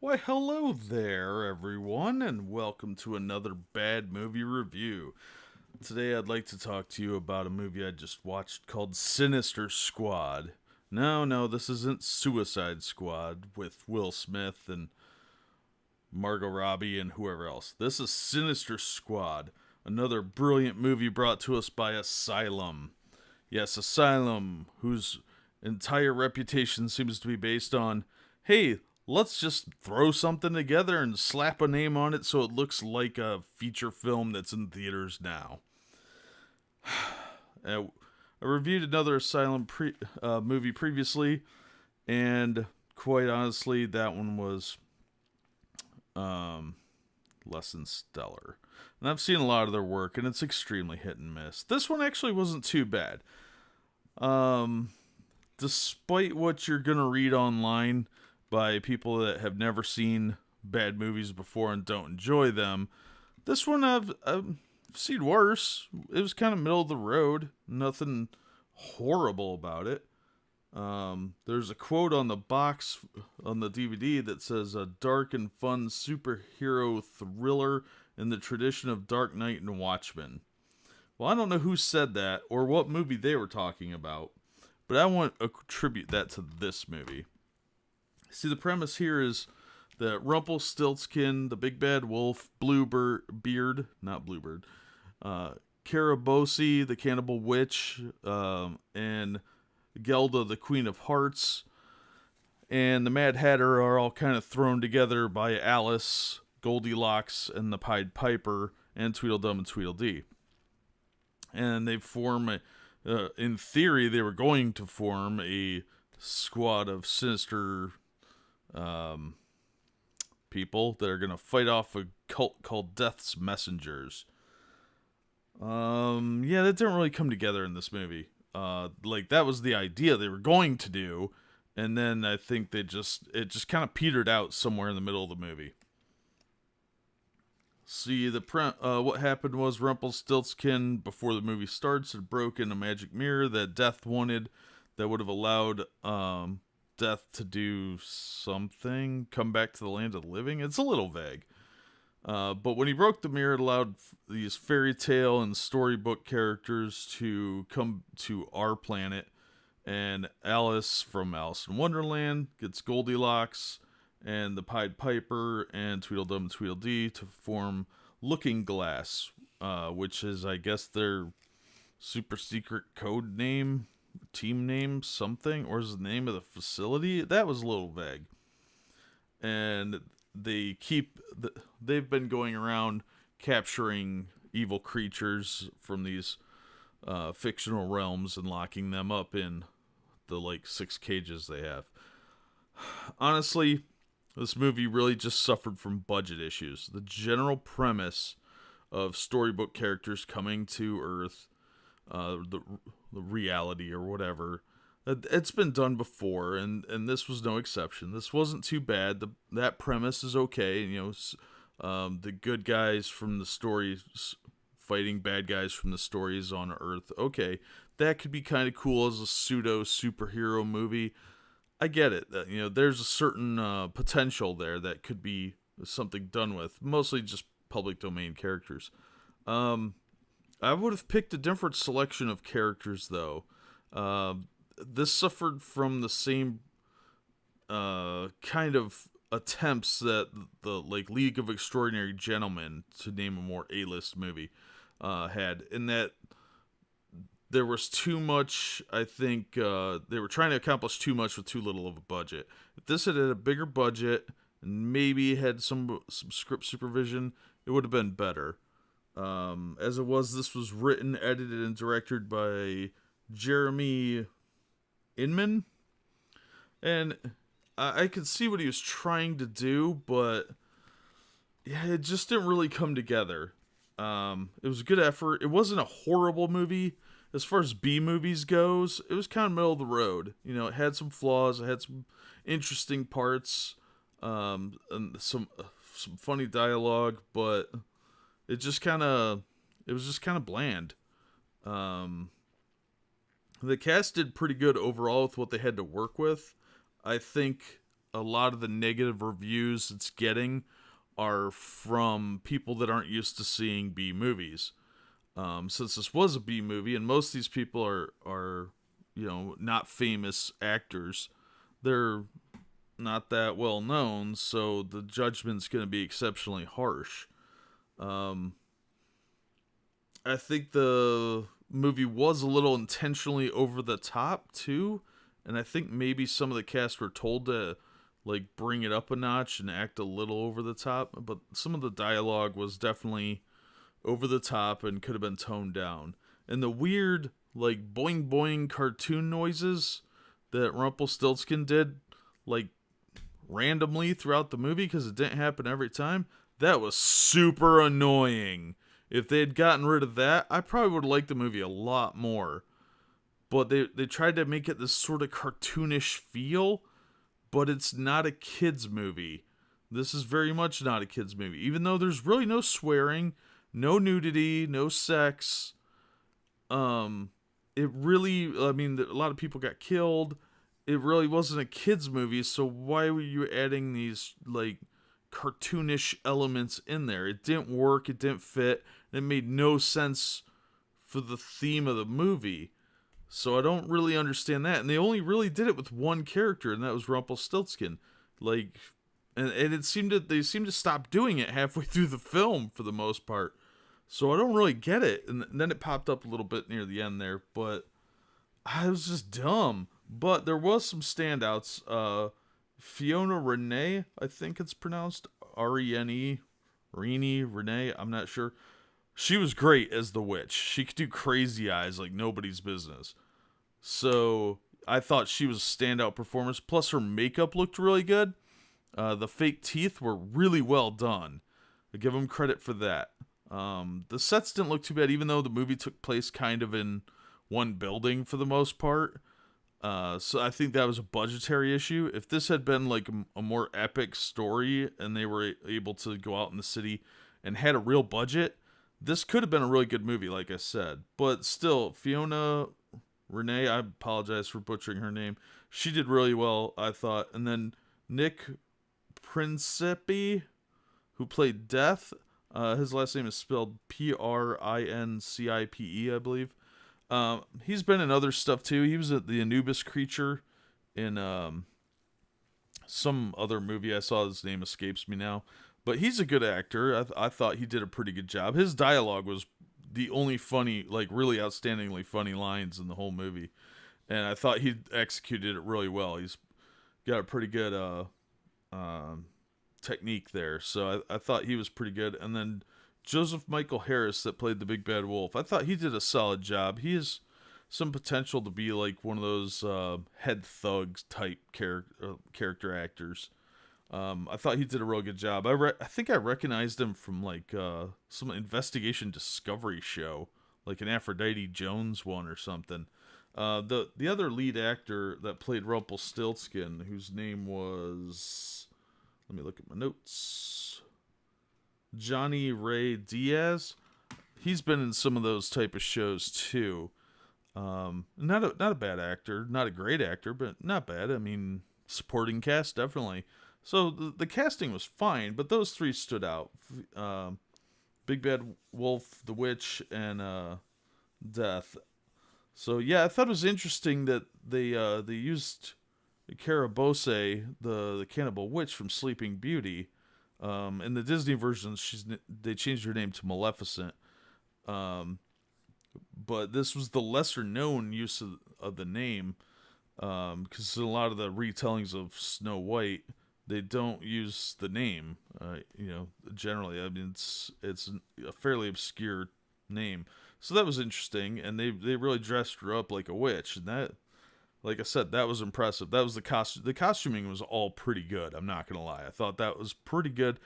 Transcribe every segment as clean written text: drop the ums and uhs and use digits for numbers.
Why, hello there, everyone, and welcome to another bad movie review. Today, I'd like to talk to you about a movie I just watched called Sinister Squad. No, this isn't Suicide Squad with Will Smith and Margot Robbie and whoever else. This is Sinister Squad, another brilliant movie brought to us by Asylum. Yes, Asylum, whose entire reputation seems to be based on, hey, let's just throw something together and slap a name on it so it looks like a feature film that's in theaters now. I reviewed another Asylum movie previously, and quite honestly, that one was less than stellar. And I've seen a lot of their work, and it's extremely hit and miss. This one actually wasn't too bad. Despite what you're gonna read online by people that have never seen bad movies before and don't enjoy them, this one I've seen worse. It was kind of middle of the road. Nothing horrible about it. There's a quote on the box on the DVD that says, a dark and fun superhero thriller in the tradition of Dark Knight and Watchmen. Well, I don't know who said that or what movie they were talking about, but I want to attribute that to this movie. See, the premise here is that Rumpelstiltskin, the big bad wolf, Carabosse, the cannibal witch, and Gelda, the Queen of Hearts, and the Mad Hatter are all kind of thrown together by Alice, Goldilocks, and the Pied Piper, and Tweedledum and Tweedledee. And they form, in theory, they were going to form a squad of sinister people that are going to fight off a cult called Death's Messengers. Yeah, that didn't really come together in this movie. That was the idea they were going to do, and then I think it just kind of petered out somewhere in the middle of the movie. See, what happened was Rumpelstiltskin, before the movie starts, had broken a magic mirror that Death wanted that would have allowed Death to do something, come back to the land of the living. It's a little vague. But when he broke the mirror, it allowed these fairy tale and storybook characters to come to our planet. And Alice from Alice in Wonderland gets Goldilocks and the Pied Piper and Tweedledum and Tweedledee to form Looking Glass, which is, I guess, their super secret code name, team name, something, or is the name of the facility? That was a little vague. And they've been going around capturing evil creatures from these fictional realms and locking them up in the 6 cages they have. Honestly, this movie really just suffered from budget issues. The general premise of storybook characters coming to Earth, the reality or whatever, it's been done before, and this was no exception. This wasn't too bad. That premise is okay. The good guys from the stories fighting bad guys from the stories on Earth. Okay, that could be kind of cool as a pseudo superhero movie. I get it. There's a certain potential there that could be something done with. Mostly just public domain characters. I would have picked a different selection of characters, though. This suffered from the same kind of attempts that the League of Extraordinary Gentlemen, to name a more A-list movie, had, in that there was too much. I think they were trying to accomplish too much with too little of a budget. If this had a bigger budget and maybe had some script supervision, it would have been better. As it was, this was written, edited, and directed by Jeremy Inman, and I could see what he was trying to do, but yeah, it just didn't really come together. It was a good effort. It wasn't a horrible movie. As far as B movies goes, it was kind of middle of the road. It had some flaws, it had some interesting parts, and some funny dialogue, but it was just kind of bland. The cast did pretty good overall with what they had to work with. I think a lot of the negative reviews it's getting are from people that aren't used to seeing B movies. Since this was a B movie, and most of these people are not famous actors, they're not that well known, so the judgment's going to be exceptionally harsh. I think the movie was a little intentionally over the top too, and I think maybe some of the cast were told to like bring it up a notch and act a little over the top, but some of the dialogue was definitely over the top and could have been toned down. And the weird like boing boing cartoon noises that Rumpelstiltskin did like randomly throughout the movie, because it didn't happen every time, that was super annoying. If they had gotten rid of that, I probably would have liked the movie a lot more. But they tried to make it this sort of cartoonish feel, but it's not a kid's movie. This is very much not a kid's movie. Even though there's really no swearing, no nudity, no sex. It really, I mean, a lot of people got killed. It really wasn't a kid's movie, so why were you adding these, like, cartoonish elements in there? It didn't work, it didn't fit, and it made no sense for the theme of the movie. So I don't really understand that. And they only really did it with one character, and that was Rumpelstiltskin. Like, and they seemed to stop doing it halfway through the film for the most part. So I don't really get it. And then it popped up a little bit near the end there, but I was just dumb. But there was some standouts. Fiona Rene, I think it's pronounced Rene, Rene, I'm not sure. She was great as the witch. She could do crazy eyes like nobody's business. So I thought she was a standout performance. Plus her makeup looked really good. The fake teeth were really well done. I give them credit for that. The sets didn't look too bad, even though the movie took place kind of in one building for the most part. So I think that was a budgetary issue. If this had been like a more epic story and they were able to go out in the city and had a real budget, this could have been a really good movie, like I said. But still, Fiona Rene, I apologize for butchering her name. She did really well, I thought. And then Nick Principe, who played Death. His last name is spelled Principe, I believe. He's been in other stuff too. He was the Anubis creature in some other movie. I saw, his name escapes me now. But he's a good actor. I thought he did a pretty good job. His dialogue was the only funny, like really outstandingly funny lines in the whole movie. And I thought he executed it really well. He's got a pretty good technique there. So I thought he was pretty good. And then Joseph Michael Harris, that played the Big Bad Wolf, I thought he did a solid job. He has some potential to be like one of those head thugs type character actors. I thought he did a real good job. I think I recognized him from like some investigation discovery show, like an Aphrodite Jones one or something. The other lead actor that played Rumpelstiltskin, whose name was, let me look at my notes, Johnny Ray Diaz. He's been in some of those type of shows too. Not a bad actor, not a great actor, but not bad. I mean, supporting cast definitely. So the casting was fine, but those three stood out. Big Bad Wolf, The Witch, and Death. So yeah, I thought it was interesting that they used Carabose, the cannibal witch from Sleeping Beauty. In the Disney version, they changed her name to Maleficent. But this was the lesser known use of the name, because in a lot of the retellings of Snow White, they don't use the name, generally. I mean, it's a fairly obscure name. So that was interesting, and they really dressed her up like a witch, and that, like I said, that was impressive. That was the costume. The costuming was all pretty good, I'm not going to lie. I thought that was pretty good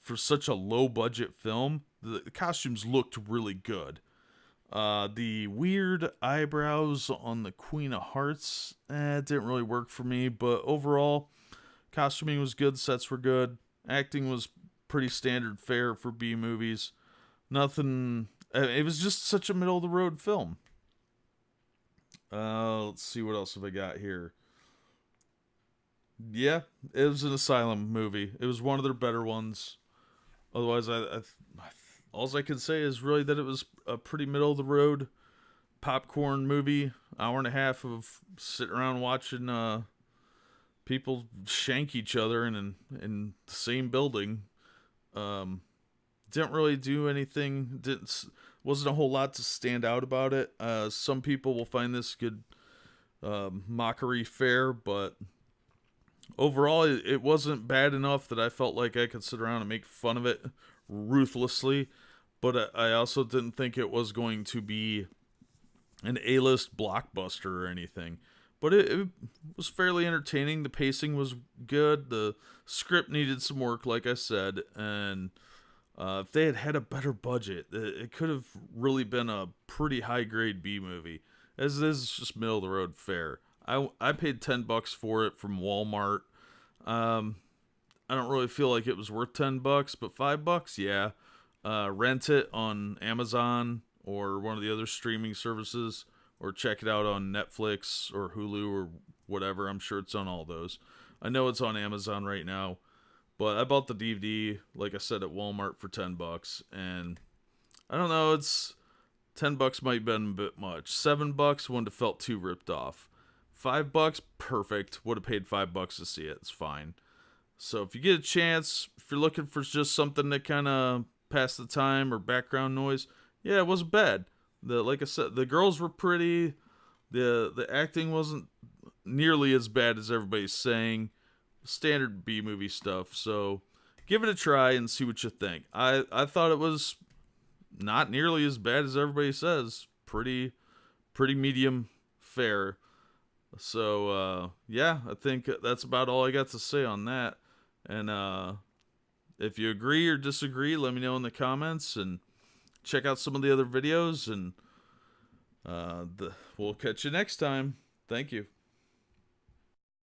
for such a low-budget film. The costumes looked really good. The weird eyebrows on the Queen of Hearts, didn't really work for me, but overall, costuming was good, sets were good, acting was pretty standard fare for B movies. Nothing, it was just such a middle-of-the-road film. Let's see, what else have I got here? Yeah, it was an Asylum movie. It was one of their better ones. Otherwise, all I can say is really that it was a pretty middle of the road popcorn movie. Hour and a half of sitting around watching people shank each other in the same building. Um, didn't really do anything. Didn't Wasn't a whole lot to stand out about it. Some people will find this good mockery fare, but overall, it wasn't bad enough that I felt like I could sit around and make fun of it ruthlessly. But I also didn't think it was going to be an A-list blockbuster or anything. But it was fairly entertaining. The pacing was good. The script needed some work, like I said. And if they had had a better budget, it could have really been a pretty high-grade B movie. As it is, it's just middle-of-the-road fare. I paid $10 for it from Walmart. Um, I don't really feel like it was worth $10, but $5, yeah. Rent it on Amazon or one of the other streaming services, or check it out on Netflix or Hulu or whatever. I'm sure it's on all those. I know it's on Amazon right now, but I bought the DVD, like I said, at Walmart for $10, and I don't know, it's $10 might have been a bit much. $7 wouldn't have felt too ripped off. $5, perfect. Would have paid $5 to see it. It's fine. So if you get a chance, if you're looking for just something to kind of pass the time or background noise, yeah, it wasn't bad. Like I said, the girls were pretty. The acting wasn't nearly as bad as everybody's saying. Standard B movie stuff. So give it a try and see what you think. I thought it was not nearly as bad as everybody says. Pretty medium fare. So yeah, I think that's about all I got to say on that. And if you agree or disagree, let me know in the comments, and check out some of the other videos, and we'll catch you next time. Thank you.